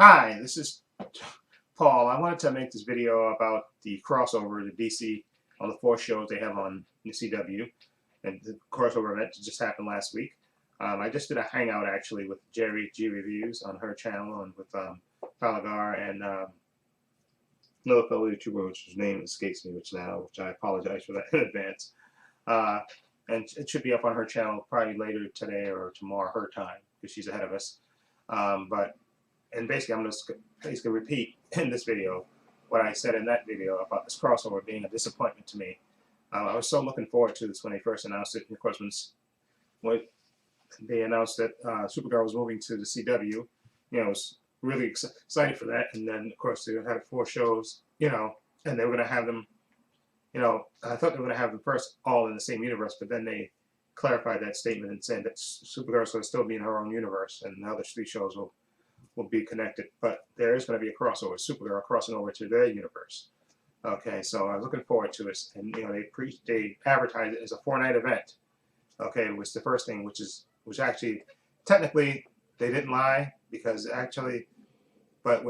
Hi, this is Paul. I wanted to make this video about the crossover, the DC on the 4 shows they have on the CW, and the crossover event just happened last week. I just did a hangout actually with Jerry G Reviews on her channel and with Falagar and another fellow YouTuber, which his name escapes me, which I apologize for that in advance. Uh, and it should be up on her channel probably later today or tomorrow her time because she's ahead of us. But and basically I'm going to basically repeat in this video what I said in that video about this crossover being a disappointment to me. I was so looking forward to this when they first announced it. And of course, when they announced that Supergirl was moving to the CW, I was really excited for that. And then, of course, they had 4 shows, and they were going to have them, I thought they were going to have them first all in the same universe, but then they clarified that statement and said that Supergirl will still be in her own universe, and the other 3 shows will be connected, but there is going to be a crossover. Supergirl crossing over to their universe. Okay, so I'm looking forward to this, and they advertised it as a 4-night event. Okay, it was the first thing, which actually technically they didn't lie because actually, but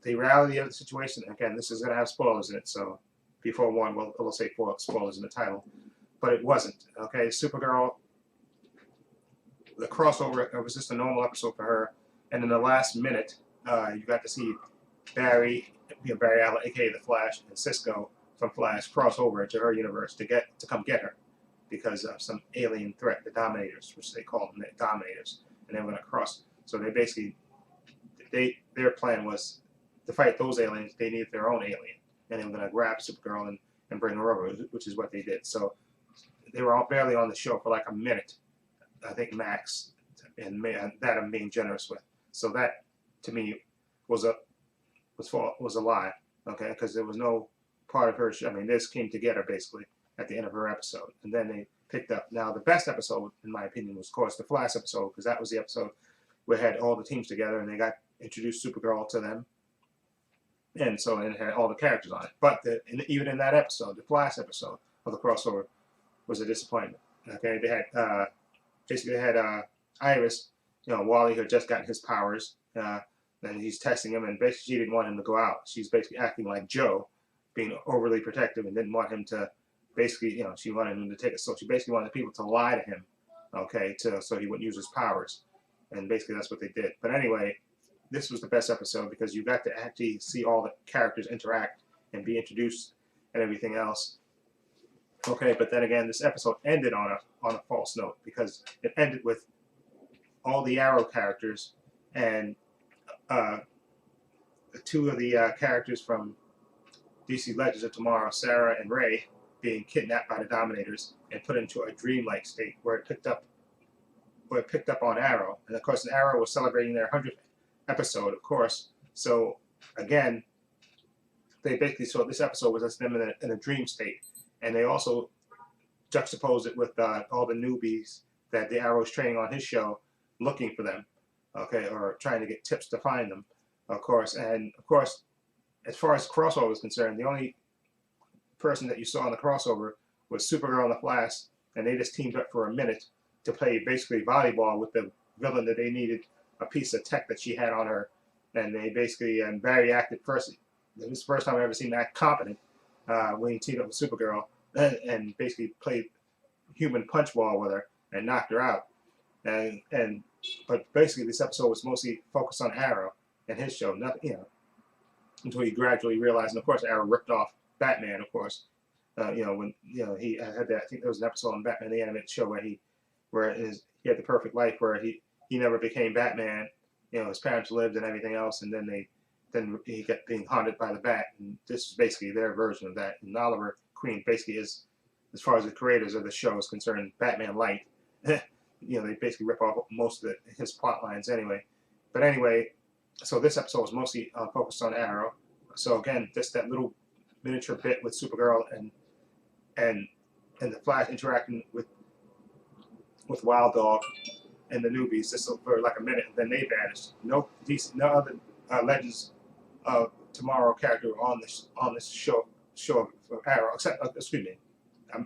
the reality of the situation, again, this is going to have spoilers in it, so before one, we'll say 4 spoilers in the title, but it wasn't. Okay, Supergirl, the crossover, it was just a normal episode for her. And in the last minute, you got to see Barry Allen, aka the Flash, and Cisco from Flash cross over into her universe to come get her because of some alien threat, the Dominators, which they call them the Dominators, and they were going to cross. So they basically, their plan was to fight those aliens. They needed their own alien, and they were going to grab Supergirl and bring her over, which is what they did. So they were all barely on the show for like a minute, I think max, and that I'm being generous with. So that, to me, was a lie, okay? Because there was no part of her. I mean, this came together basically at the end of her episode, and then they picked up. Now, the best episode, in my opinion, was of course the Flash episode, because that was the episode where it had all the teams together and they got introduced Supergirl to them, and so it had all the characters on it. But even in that episode, the Flash episode of the crossover was a disappointment. Okay, they had basically they had Iris. Wally had just gotten his powers, and he's testing him, and basically she didn't want him to go out. She's basically acting like Joe, being overly protective, and didn't want him to. Basically, she wanted him to take it. So she basically wanted people to lie to him, okay, so he wouldn't use his powers, and basically that's what they did. But anyway, this was the best episode because you got to actually see all the characters interact and be introduced and everything else. Okay, but then again, this episode ended on a false note because it ended with all the Arrow characters and 2 of the characters from DC Legends of Tomorrow, Sarah and Ray, being kidnapped by the Dominators and put into a dreamlike state where it picked up on Arrow, and of course, Arrow was celebrating their 100th episode, of course. So again, they basically saw this episode was just them in a dream state, and they also juxtaposed it with all the newbies that the Arrow's training on his show, looking for them, okay, or trying to get tips to find them, of course. And of course, as far as crossover is concerned, the only person that you saw in the crossover was Supergirl and the Flash, and they just teamed up for a minute to play basically volleyball with the villain that they needed a piece of tech that she had on her, and they basically Barry acted first. This was the first time I've ever seen him act competent when he teamed up with Supergirl and basically played human punch ball with her and knocked her out. But basically this episode was mostly focused on Arrow and his show, nothing, until he gradually realized. And of course, Arrow ripped off Batman, of course. When he had that. I think there was an episode on Batman the Animated Show where he had the perfect life where he never became Batman. His parents lived and everything else, and then he got being haunted by the Bat. And this is basically their version of that. And Oliver Queen basically is, as far as the creators of the show is concerned, Batman Light. They basically rip off most of his plot lines anyway. But anyway, so this episode was mostly focused on Arrow. So again, just that little miniature bit with Supergirl and the Flash interacting with Wild Dog and the newbies just for like a minute, and then they vanished. No other Legends of Tomorrow character on this show of Arrow, except excuse me,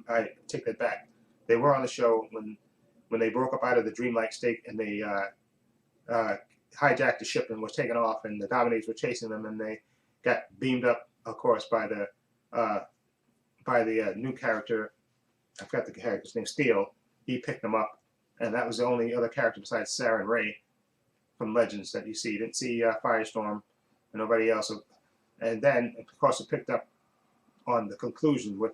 I take that back. They were on the show when they broke up out of the dreamlike state and they hijacked the ship and was taken off, and the Dominators were chasing them, and they got beamed up, of course, by the new character. I forgot the character's name, Steel. He picked them up, and that was the only other character besides Sarah and Ray from Legends that you see. You didn't see Firestorm and nobody else. And then, of course, it picked up on the conclusion with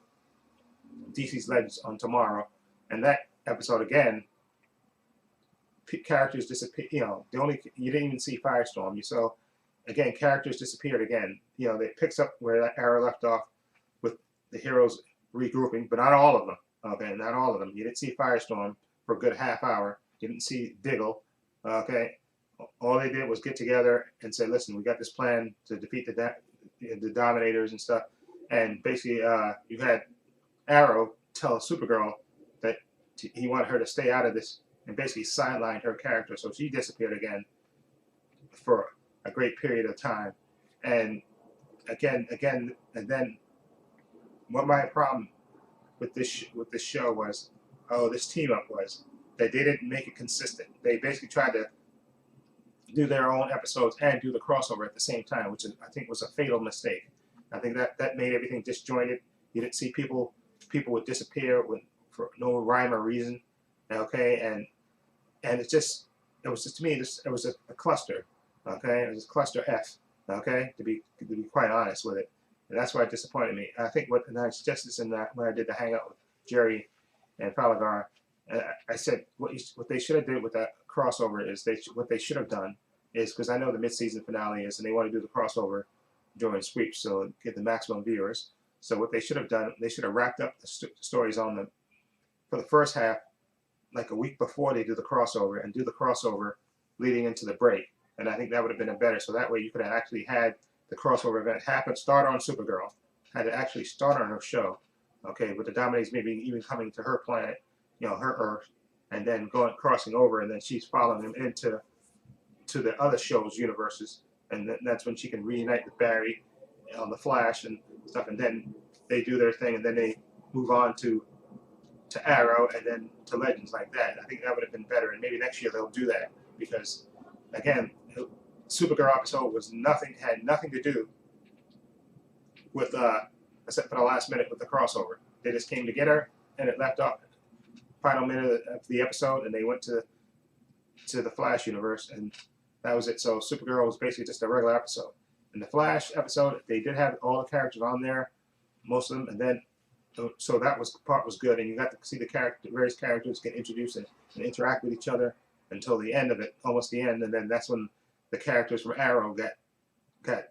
DC's Legends on tomorrow. And that episode again, characters disappear. You know, you didn't even see Firestorm. You saw again characters disappeared again. You know, it picks up where that Arrow left off with the heroes regrouping, but not all of them. Okay, not all of them. You didn't see Firestorm for a good half hour. You didn't see Diggle. Okay, all they did was get together and say, "Listen, we got this plan to defeat the Dominators and stuff." And basically, you had Arrow tell Supergirl that he wanted her to stay out of this, and basically sidelined her character, so she disappeared again for a great period of time. And again, and then what my problem with this show was, this team up was that they didn't make it consistent. They basically tried to do their own episodes and do the crossover at the same time, which I think was a fatal mistake. I think that made everything disjointed. You didn't see people would disappear for no rhyme or reason. Okay, and it was just to me it was a cluster. Okay, it was a cluster F. Okay, to be quite honest with it, and that's why it disappointed me. I think and I suggested this in that when I did the hangout with Jerry and Falagar, I said what they should have did with that crossover is what they should have done is, because I know the mid-season finale is, and they want to do the crossover during sweeps, so get the maximum viewers. So what they should have done, they should have wrapped up the stories on them for the first half, like a week before they do the crossover, and do the crossover leading into the break. And I think that would have been better. So that way you could have actually had the crossover event happen, start on Supergirl, had to actually start on her show, okay, with the Dominators maybe even coming to her planet, you know, her Earth, and then crossing over, and then she's following them into the other show's universes, and that's when she can reunite with Barry on the Flash and stuff, and then they do their thing, and then they move on to Arrow, and then to Legends like that. I think that would have been better, and maybe next year they'll do that, because again, Supergirl episode had nothing to do with except for the last minute with the crossover. They just came to get her, and it left off final minute of the episode, and they went to the Flash universe, and that was it. So Supergirl was basically just a regular episode. In the Flash episode, they did have all the characters on there, most of them, and then so that part was good, and you got to see the various characters get introduced and interact with each other until the end of it, almost the end, and then that's when the characters from Arrow got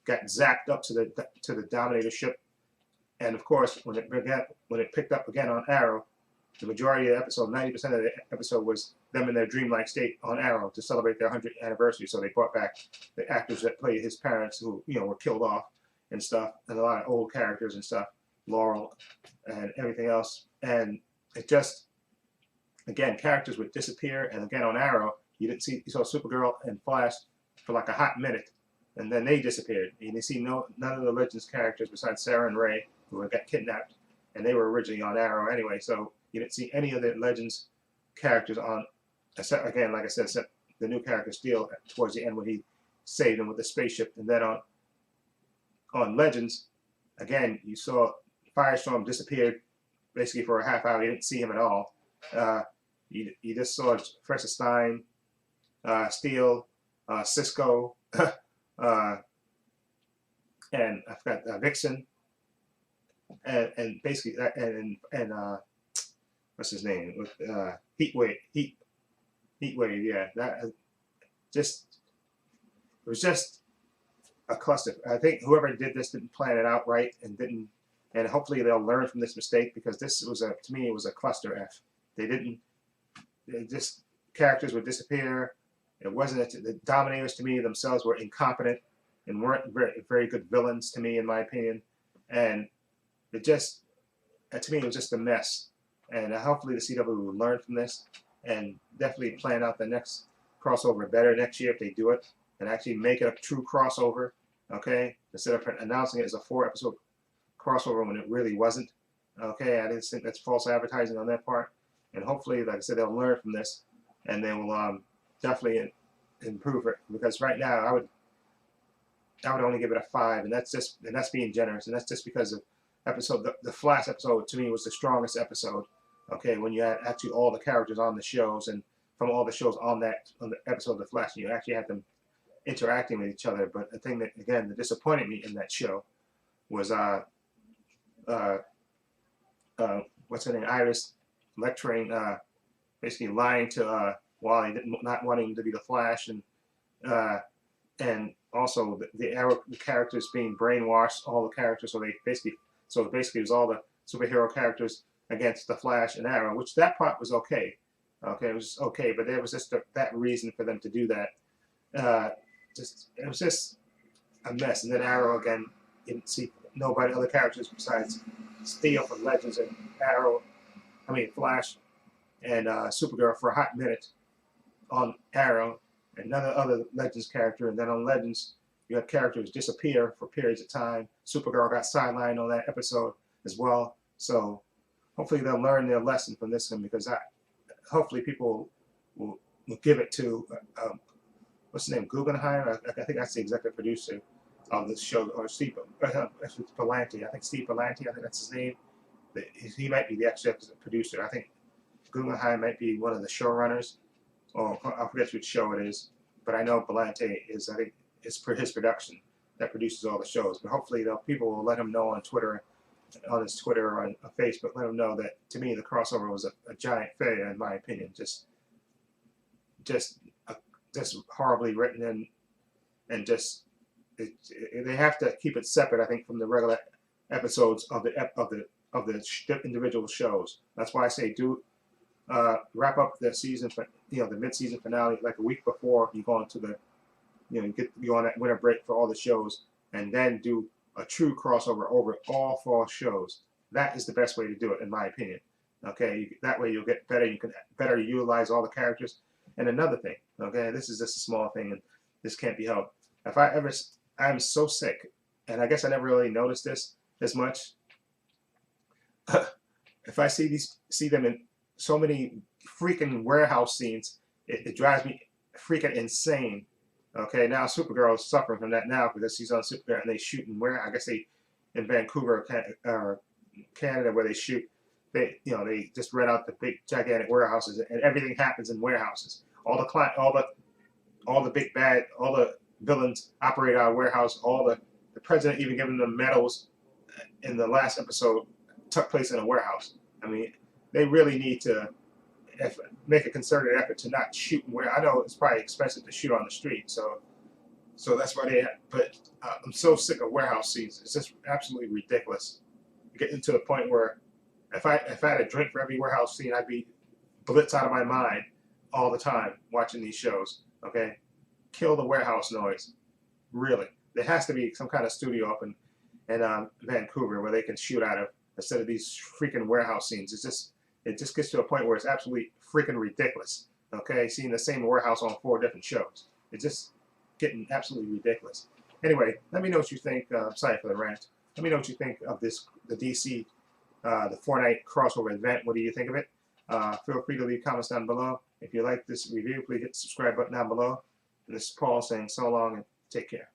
zapped up to the Dominator ship, and of course when it picked up again on Arrow, the majority of the episode, 90% of the episode, was them in their dreamlike state on Arrow to celebrate their 100th anniversary. So they brought back the actors that played his parents, who were killed off and stuff, and a lot of old characters and stuff, Laurel and everything else. And it just, again, characters would disappear, and again on Arrow, you saw Supergirl and Flash for like a hot minute, and then they disappeared. And you see none of the Legends characters besides Sarah and Ray, who got kidnapped, and they were originally on Arrow anyway. So you didn't see any of the Legends characters on, except, again, like I said, except the new character Steel towards the end when he saved him with the spaceship. And then on Legends, again, you saw Firestorm disappeared basically for a half hour. You didn't see him at all. You just saw Professor Stein, Steel, Cisco, and I forgot Vixen, and basically and what's his name with Heatwave, yeah. That it was just a cluster. I think whoever did this didn't plan it out right, and hopefully they'll learn from this mistake, because this was to me it was a cluster F. Just characters would disappear. It wasn't the Dominators, to me themselves, were incompetent and weren't very good villains, to me, in my opinion. And it just, to me, it was just a mess. And hopefully the CW will learn from this and definitely plan out the next crossover better next year if they do it, and actually make it a true crossover, okay? Instead of announcing it as a 4-episode crossover when it really wasn't, okay? I just think that's false advertising on their part. And hopefully, like I said, they'll learn from this, and they will definitely improve it, because right now I would only give it a 5, and that's being generous, and that's just because of the Flash episode to me was the strongest episode. Okay, when you had actually all the characters on the shows, and from all the shows on the episode of the Flash, you actually had them interacting with each other. But the thing that again that disappointed me in that show was uh, what's her name, Iris, lecturing, basically lying to Wally, not wanting him to be the Flash, uh, and also the Arrow characters being brainwashed, all the characters, so basically it was all the superhero characters against the Flash and Arrow, which that part was okay. Okay, it was okay, but there was just that reason for them to do that. It was just a mess. And then Arrow again didn't see nobody, other characters besides Steel from Legends and Flash and Supergirl for a hot minute on Arrow, and none other Legends character. And then on Legends, you have characters disappear for periods of time. Supergirl got sidelined on that episode as well. So hopefully they'll learn their lesson from this one, because hopefully people will give it to what's his name, Guggenheim. I think that's the executive producer of the show, or Steve Palanti. I think Steve Palanti. I think that's his name. He might be the executive producer. I think Guggenheim might be one of the showrunners. Oh, I forget which show it is, but I know Palante is. I think it's for his production that produces all the shows. But hopefully, people will let him know on Twitter, on his Twitter or on Facebook. Let him know that to me the crossover was a giant failure, in my opinion. Just horribly written, and they have to keep it separate, I think, from the regular episodes of the individual shows. That's why I say wrap up the season, the mid-season finale like a week before you go into you on that winter break for all the shows, and then do a true crossover over all 4 shows. That is the best way to do it, in my opinion. Okay, that way you'll get better. You can better utilize all the characters. And another thing, okay, this is just a small thing, and this can't be helped. I'm so sick, and I guess I never really noticed this as much. If I see them in so many freaking warehouse scenes, it drives me freaking insane. Okay, now Supergirl is suffering from that now because she's on Supergirl and they shoot I guess in Vancouver or Canada, where they shoot. They just rent out the big gigantic warehouses, and everything happens in warehouses. All the big bad, all the villains operate out of warehouse. All the president even giving them medals in the last episode took place in a warehouse. I mean, they really need to make a concerted effort to not shoot where I know it's probably expensive to shoot on the street. So that's why they. But I'm so sick of warehouse scenes. It's just absolutely ridiculous. Getting to the point where if I had a drink for every warehouse scene, I'd be blitzed out of my mind all the time watching these shows. Okay, kill the warehouse noise. Really, there has to be some kind of studio up in Vancouver where they can shoot out of, instead of these freaking warehouse scenes. It just gets to a point where it's absolutely freaking ridiculous. Okay, seeing the same warehouse on 4 different shows. It's just getting absolutely ridiculous. Anyway, let me know what you think. Sorry for the rant. Let me know what you think of the DC, the Fortnite crossover event. What do you think of it? Feel free to leave comments down below. If you like this review, please hit the subscribe button down below. And this is Paul saying so long and take care.